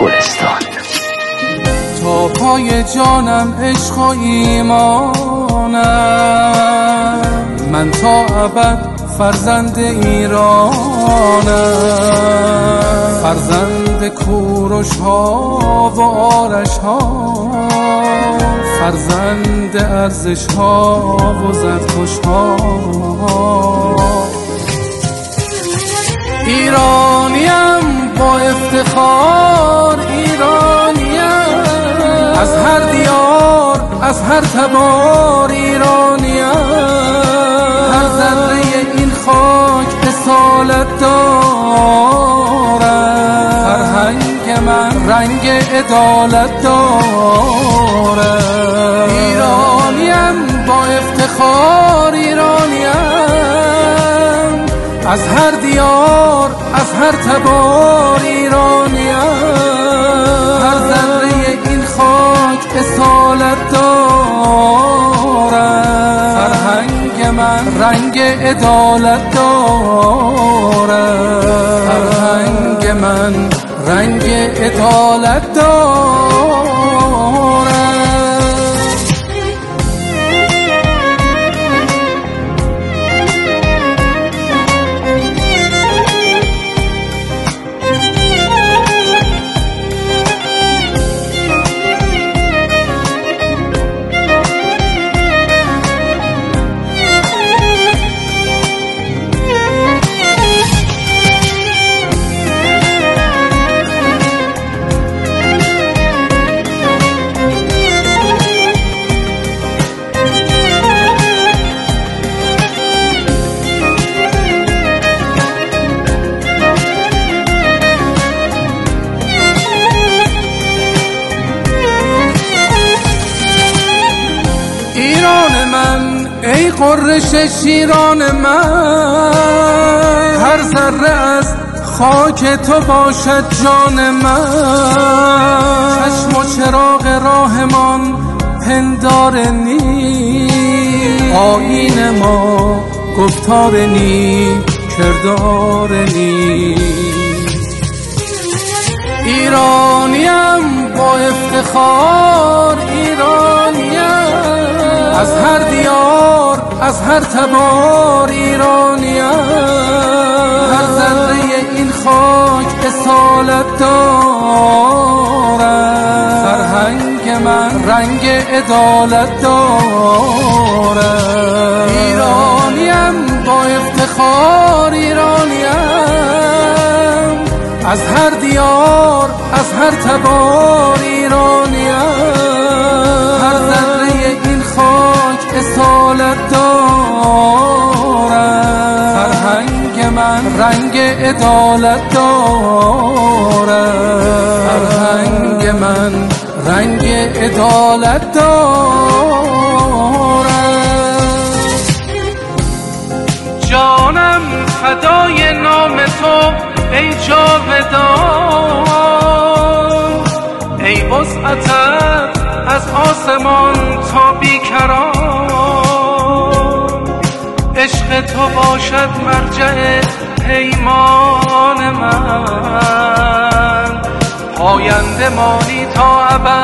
گلستان. تا پای جانم عشق و ایمانم، من تا ابد فرزند ایرانم، فرزند کوروش ها و آرش ها، فرزند ارزش ها و زدکش ها. ایرانیم با افتخار، ایرانیم از هر دیار، از هر تبار، ایرانیم هر ذره این خاک اصالت دارد، فرهنگ من رنگ عدالت دارد. ایرانیم با افتخار، ایرانیم از هر دیار، از هر تبار، ایرانیم هر ذره این خاک اصالت دارد، فرهنگ من رنگ عدالت دارد، فرهنگ من رنگ عدالت دارد. ای قرش شیران من، هر ذره از خاک تو باشد جان من، چشم و چراغ راهمان پندار نی، آیین ما گفتار نی، کردار نی. ایرانیم با افتخار، ایرانیم از هر دیار، از هر تبار، ایرانیم هر ذره این خاک اصالت دارد، فرهنگ من رنگ عدالت دارد. ایرانیم با افتخار، ایرانیم از هر دیار، از هر تبار، ایرانیم هر ذره این خاک اصالت دارد، فرهنگ من رنگ عدالت دارد، فرهنگ من رنگ عدالت دارد. جانم فدای نام تو ای جاودان، ای وسعتت از آسمان تا بیکران، عشق تو باشد مرجع پیمان من، پاینده مانی تا ابد